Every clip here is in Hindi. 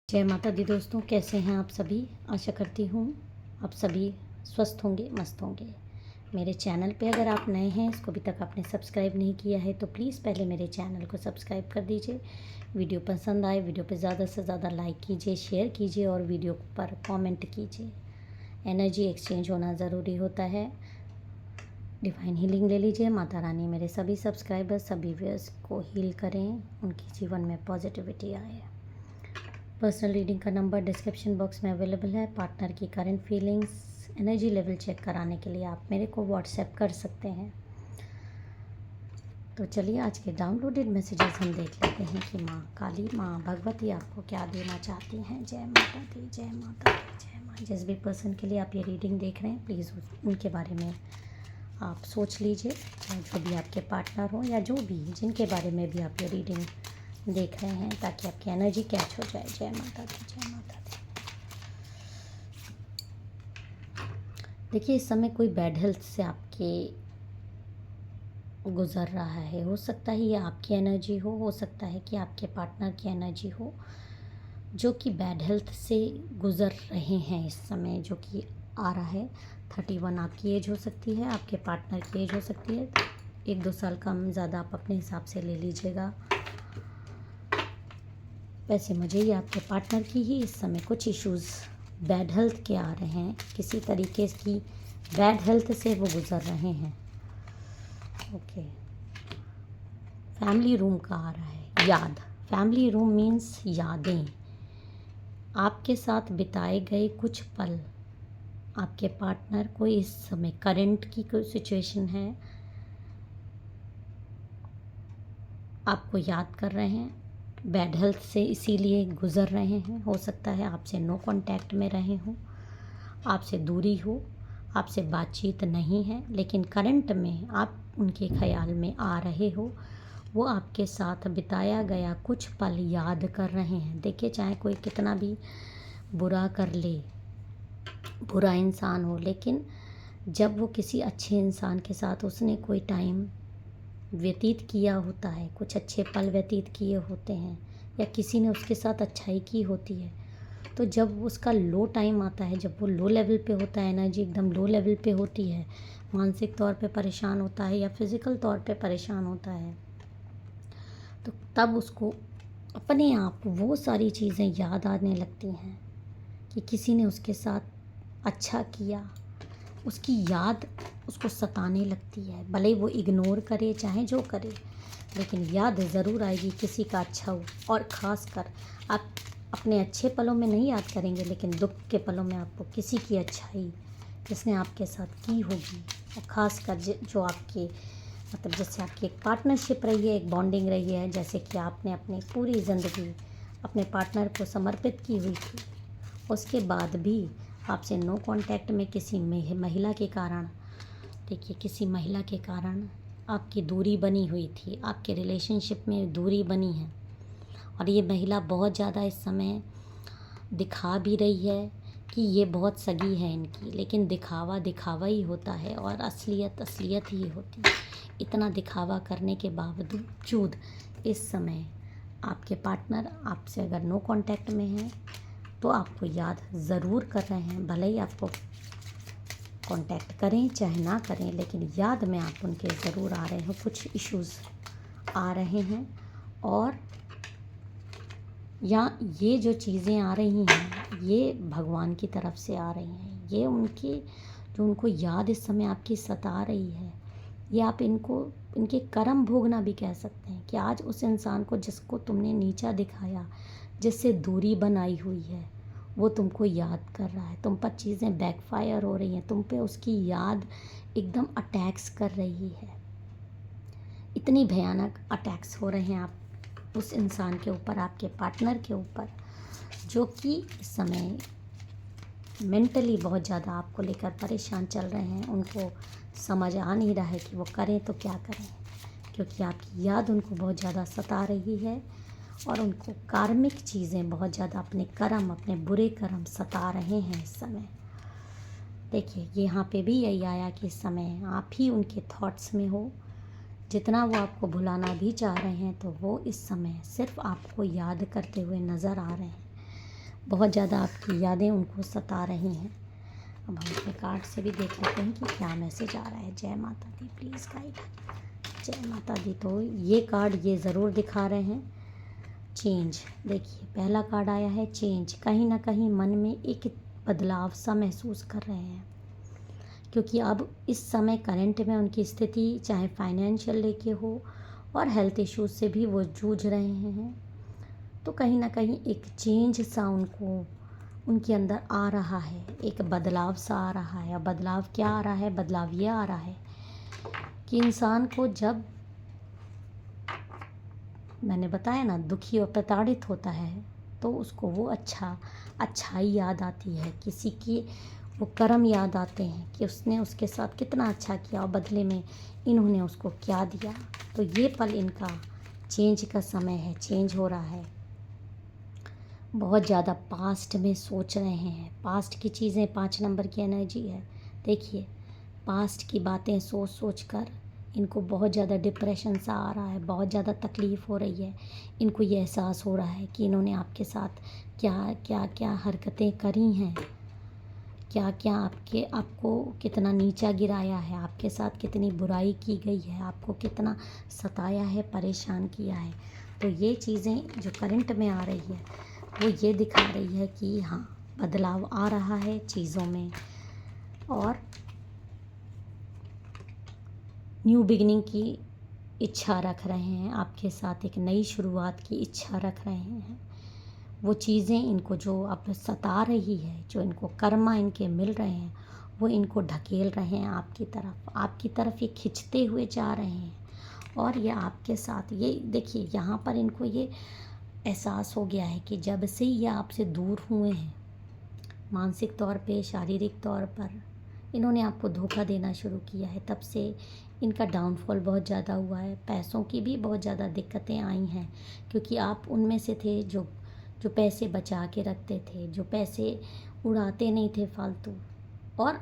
जय माता दी दोस्तों, कैसे हैं आप सभी। आशा करती हूँ आप सभी स्वस्थ होंगे, मस्त होंगे। मेरे चैनल पे अगर आप नए हैं, इसको अभी तक आपने सब्सक्राइब नहीं किया है तो प्लीज़ पहले मेरे चैनल को सब्सक्राइब कर दीजिए। वीडियो पसंद आए, वीडियो पे ज़्यादा से ज़्यादा लाइक कीजिए, शेयर कीजिए और वीडियो पर कमेंट कीजिए। एनर्जी एक्सचेंज होना ज़रूरी होता है। डिवाइन हीलिंग ले लीजिए। माता रानी मेरे सभी सब्सक्राइबर्स, सभी व्यूअर्स को हील करें, उनके जीवन में पॉजिटिविटी आए। पर्सनल रीडिंग का नंबर डिस्क्रिप्शन बॉक्स में अवेलेबल है। पार्टनर की current feelings, energy level check कराने के लिए आप मेरे को व्हाट्सएप कर सकते हैं। तो चलिए आज के डाउनलोडेड मैसेजेस हम देख लेते हैं कि माँ काली, माँ भगवती आपको क्या देना चाहती हैं। जय माता दी, जय माता दी, जय माँ। जिस भी पर्सन के लिए आप ये रीडिंग देख रहे हैं, प्लीज़ उनके बारे में आप सोच लीजिए, चाहे जो भी आपके पार्टनर हो या जो भी जिनके बारे में भी आप ये रीडिंग देख रहे हैं, ताकि आपकी एनर्जी कैच हो जाए। जय माता दी, जय माता दी। देखिए, इस समय कोई बैड हेल्थ से आपके गुज़र रहा है। हो सकता है ये आपकी एनर्जी हो सकता है कि आपके पार्टनर की एनर्जी हो, जो कि बैड हेल्थ से गुज़र रहे हैं इस समय, जो कि आ रहा है। 31 आपकी एज हो सकती है, आपके पार्टनर की एज हो सकती है। 1-2 साल कम ज़्यादा आप अपने हिसाब से ले लीजिएगा। वैसे मुझे ये आपके पार्टनर की ही इस समय कुछ इश्यूज़ बैड हेल्थ के आ रहे हैं। किसी तरीके की बैड हेल्थ से वो गुज़र रहे हैं। ओके, फैमिली रूम का आ रहा है। याद, फैमिली रूम मीन्स यादें, आपके साथ बिताए गए कुछ पल। आपके पार्टनर को इस समय करंट की कोई सिचुएशन है, आपको याद कर रहे हैं, बैड हेल्थ से इसीलिए गुज़र रहे हैं। हो सकता है आपसे नो कांटेक्ट में रहे हों, आपसे दूरी हो, आपसे बातचीत नहीं है, लेकिन करंट में आप उनके ख्याल में आ रहे हो। वो आपके साथ बिताया गया कुछ पल याद कर रहे हैं। देखिए, चाहे कोई कितना भी बुरा कर ले, बुरा इंसान हो, लेकिन जब वो किसी अच्छे इंसान के साथ उसने कोई टाइम व्यतीत किया होता है, कुछ अच्छे पल व्यतीत किए होते हैं, या किसी ने उसके साथ अच्छाई की होती है, तो जब उसका लो टाइम आता है, जब वो लो लेवल पे होता है, एनर्जी एकदम लो लेवल पे होती है, मानसिक तौर पे परेशान होता है या फिज़िकल तौर पे परेशान होता है, तो तब उसको अपने आप वो सारी चीज़ें याद आने लगती हैं कि किसी ने उसके साथ अच्छा किया। उसकी याद उसको सताने लगती है, भले ही वो इग्नोर करे चाहे जो करे, लेकिन याद ज़रूर आएगी किसी का अच्छा हो। और ख़ास कर आप अपने अच्छे पलों में नहीं याद करेंगे, लेकिन दुख के पलों में आपको किसी की अच्छाई जिसने आपके साथ की होगी, और ख़ास कर जो आपके मतलब जैसे आपकी एक पार्टनरशिप रही है, एक बॉन्डिंग रही है, जैसे कि आपने अपनी पूरी ज़िंदगी अपने पार्टनर को समर्पित की हुई थी, उसके बाद भी आपसे नो कांटेक्ट में किसी महिला के कारण, देखिए किसी महिला के कारण आपकी दूरी बनी हुई थी, आपके रिलेशनशिप में दूरी बनी है। और ये महिला बहुत ज़्यादा इस समय दिखा भी रही है कि ये बहुत सगी है इनकी, लेकिन दिखावा दिखावा ही होता है और असलियत असलियत ही होती है। इतना दिखावा करने के बावजूद इस समय आपके पार्टनर आपसे अगर नो कांटेक्ट में हैं तो आपको याद ज़रूर कर रहे हैं। भले ही आपको कांटेक्ट करें चाहे ना करें, लेकिन याद में आप उनके ज़रूर आ रहे हो। कुछ इश्यूज़ आ रहे हैं, और या ये जो चीज़ें आ रही हैं ये भगवान की तरफ से आ रही हैं। ये उनकी जो उनको याद इस समय आपकी सता रही है, ये आप इनके कर्म भोगना भी कह सकते हैं कि आज उस इंसान को जिसको तुमने नीचा दिखाया, जिससे दूरी बनाई हुई है, वो तुमको याद कर रहा है। तुम पर चीज़ें बैकफायर हो रही हैं, तुम पे उसकी याद एकदम अटैक्स कर रही है। इतनी भयानक अटैक्स हो रहे हैं आप उस इंसान के ऊपर, आपके पार्टनर के ऊपर, जो कि इस समय मेंटली बहुत ज़्यादा आपको लेकर परेशान चल रहे हैं। उनको समझ आ नहीं रहा है कि वो करें तो क्या करें, क्योंकि आपकी याद उनको बहुत ज़्यादा सता रही है और उनको कार्मिक चीज़ें बहुत ज़्यादा, अपने कर्म, अपने बुरे कर्म सता रहे हैं इस समय। देखिए, यहाँ पे भी यही आया कि इस समय आप ही उनके थॉट्स में हो। जितना वो आपको भुलाना भी चाह रहे हैं, तो वो इस समय सिर्फ आपको याद करते हुए नज़र आ रहे हैं। बहुत ज़्यादा आपकी यादें उनको सता रही हैं। अब हम अपने कार्ड से भी देख लेते हैं कि क्या मैसेज आ रहा है। जय माता दी, प्लीज़ गाइड। जय माता दी। तो ये कार्ड ये ज़रूर दिखा रहे हैं चेंज। देखिए पहला कार्ड आया है चेंज। कहीं ना कहीं मन में एक बदलाव सा महसूस कर रहे हैं, क्योंकि अब इस समय करंट में उनकी स्थिति चाहे फाइनेंशियल लेके हो और हेल्थ इश्यूज से भी वो जूझ रहे हैं। तो कहीं ना कहीं एक चेंज सा उनको उनके अंदर आ रहा है, एक बदलाव सा आ रहा है। अब बदलाव क्या आ रहा है? बदलाव ये आ रहा है कि इंसान को जब, मैंने बताया ना, दुखी और प्रताड़ित होता है तो उसको वो अच्छाई याद आती है, किसी की वो कर्म याद आते हैं कि उसने उसके साथ कितना अच्छा किया और बदले में इन्होंने उसको क्या दिया। तो ये पल इनका चेंज का समय है, चेंज हो रहा है। बहुत ज़्यादा पास्ट में सोच रहे हैं, पास्ट की चीज़ें, 5 नंबर की एनर्जी है। देखिए पास्ट की बातें सोच सोच कर इनको बहुत ज़्यादा डिप्रेशन सा आ रहा है, बहुत ज़्यादा तकलीफ़ हो रही है। इनको ये एहसास हो रहा है कि इन्होंने आपके साथ क्या क्या क्या हरकतें करी हैं, क्या क्या आपको कितना नीचा गिराया है, आपके साथ कितनी बुराई की गई है, आपको कितना सताया है, परेशान किया है। तो ये चीज़ें जो करंट में आ रही है वो ये दिखा रही है कि हाँ बदलाव आ रहा है चीज़ों में, और न्यू बिगिनिंग की इच्छा रख रहे हैं, आपके साथ एक नई शुरुआत की इच्छा रख रहे हैं। वो चीज़ें इनको जो अब सता रही है, जो इनको कर्मा इनके मिल रहे हैं, वो इनको ढकेल रहे हैं आपकी तरफ ये खिंचते हुए जा रहे हैं। और ये आपके साथ, ये देखिए यहाँ पर इनको ये एहसास हो गया है कि जब से ये आपसे दूर हुए हैं, मानसिक तौर पे, शारीरिक तौर पर इन्होंने आपको धोखा देना शुरू किया है, तब से इनका डाउनफॉल बहुत ज़्यादा हुआ है। पैसों की भी बहुत ज़्यादा दिक्कतें आई हैं, क्योंकि आप उनमें से थे जो जो पैसे बचा के रखते थे, जो पैसे उड़ाते नहीं थे फालतू। और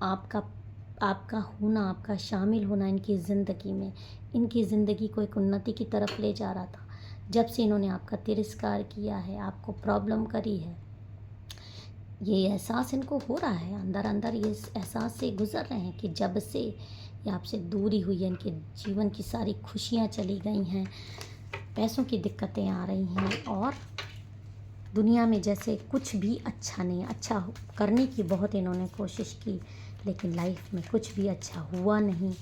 आपका आपका होना, आपका शामिल होना इनकी ज़िंदगी में, इनकी ज़िंदगी को एक उन्नति की तरफ ले जा रहा था। जब से इन्होंने आपका तिरस्कार किया है, आपको प्रॉब्लम करी है, ये एहसास इनको हो रहा है, अंदर अंदर ये एहसास से गुज़र रहे हैं कि जब से ये आपसे दूरी हुई है, इनके जीवन की सारी खुशियाँ चली गई हैं, पैसों की दिक्कतें आ रही हैं, और दुनिया में जैसे कुछ भी अच्छा नहीं, अच्छा करने की बहुत इन्होंने कोशिश की, लेकिन लाइफ में कुछ भी अच्छा हुआ नहीं।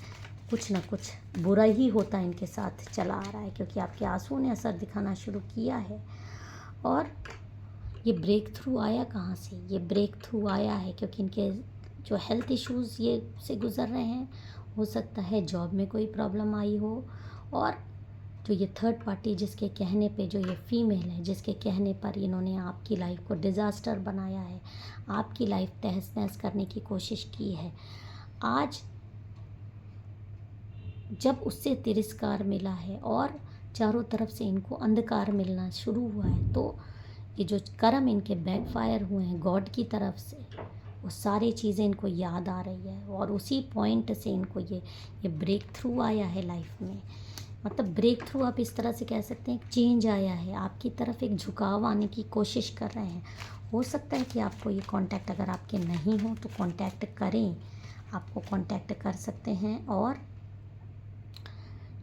कुछ ना कुछ बुरा ही होता इनके साथ चला आ रहा है, क्योंकि आपके आंसुओं ने असर दिखाना शुरू किया है। और ये ब्रेक थ्रू आया कहाँ से? ये ब्रेक थ्रू आया है क्योंकि इनके जो हेल्थ इश्यूज़ ये से गुज़र रहे हैं, हो सकता है जॉब में कोई प्रॉब्लम आई हो, और जो ये थर्ड पार्टी जिसके कहने पे, जो ये फीमेल है जिसके कहने पर इन्होंने आपकी लाइफ को डिज़ास्टर बनाया है, आपकी लाइफ तहस नहस करने की कोशिश की है, आज जब उससे तिरस्कार मिला है और चारों तरफ से इनको अंधकार मिलना शुरू हुआ है, तो ये जो कर्म इनके बैकफायर हुए हैं गॉड की तरफ से, वो सारी चीज़ें इनको याद आ रही है, और उसी पॉइंट से इनको ये ब्रेक थ्रू आया है लाइफ में। मतलब ब्रेक थ्रू आप इस तरह से कह सकते हैं, चेंज आया है, आपकी तरफ एक झुकाव आने की कोशिश कर रहे हैं। हो सकता है कि आपको ये कांटेक्ट अगर आपके नहीं हो तो कांटेक्ट करें, आपको कांटेक्ट कर सकते हैं, और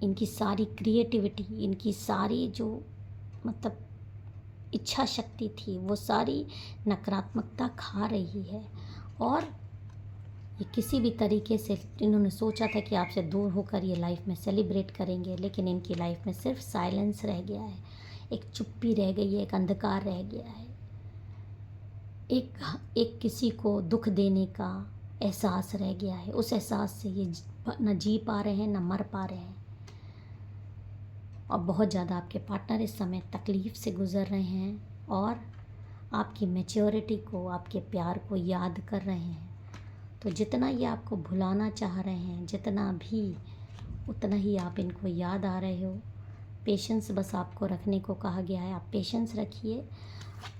इनकी सारी क्रिएटिविटी, इनकी सारी जो मतलब इच्छा शक्ति थी, वो सारी नकारात्मकता खा रही है। और ये किसी भी तरीके से, इन्होंने सोचा था कि आपसे दूर होकर ये लाइफ में सेलिब्रेट करेंगे, लेकिन इनकी लाइफ में सिर्फ साइलेंस रह गया है, एक चुप्पी रह गई है, एक अंधकार रह गया है, एक किसी को दुख देने का एहसास रह गया है। उस एहसास से ये न जी पा रहे हैं, न मर पा रहे हैं। और बहुत ज़्यादा आपके पार्टनर इस समय तकलीफ़ से गुज़र रहे हैं, और आपकी मैच्योरिटी को, आपके प्यार को याद कर रहे हैं। तो जितना ये आपको भुलाना चाह रहे हैं, जितना भी, उतना ही आप इनको याद आ रहे हो। पेशेंस बस आपको रखने को कहा गया है, आप पेशेंस रखिए।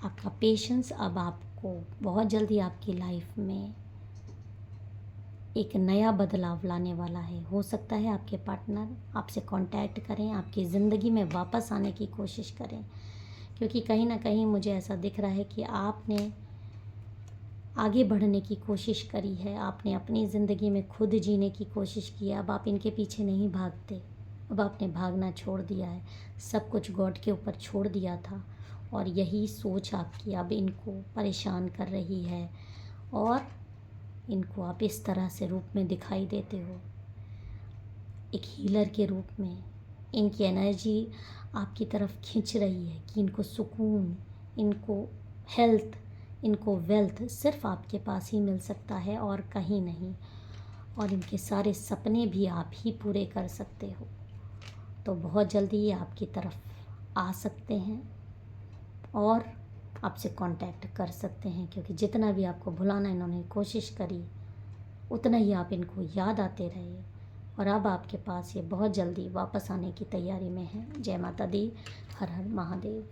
आपका पेशेंस अब आपको बहुत जल्दी आपकी लाइफ में एक नया बदलाव लाने वाला है। हो सकता है आपके पार्टनर आपसे कांटेक्ट करें, आपकी ज़िंदगी में वापस आने की कोशिश करें, क्योंकि कहीं ना कहीं मुझे ऐसा दिख रहा है कि आपने आगे बढ़ने की कोशिश करी है, आपने अपनी ज़िंदगी में खुद जीने की कोशिश की है। अब आप इनके पीछे नहीं भागते, अब आपने भागना छोड़ दिया है, सब कुछ गॉड के ऊपर छोड़ दिया था। और यही सोच आपकी अब इनको परेशान कर रही है और इनको आप इस तरह से रूप में दिखाई देते हो, एक हीलर के रूप में। इनकी एनर्जी आपकी तरफ खींच रही है कि इनको सुकून, इनको हेल्थ, इनको वेल्थ सिर्फ आपके पास ही मिल सकता है और कहीं नहीं। और इनके सारे सपने भी आप ही पूरे कर सकते हो। तो बहुत जल्दी ये आपकी तरफ आ सकते हैं और आपसे कांटेक्ट कर सकते हैं, क्योंकि जितना भी आपको भुलाना इन्होंने कोशिश करी उतना ही आप इनको याद आते रहे। और अब आपके पास ये बहुत जल्दी वापस आने की तैयारी में है। जय माता दी, हर हर महादेव।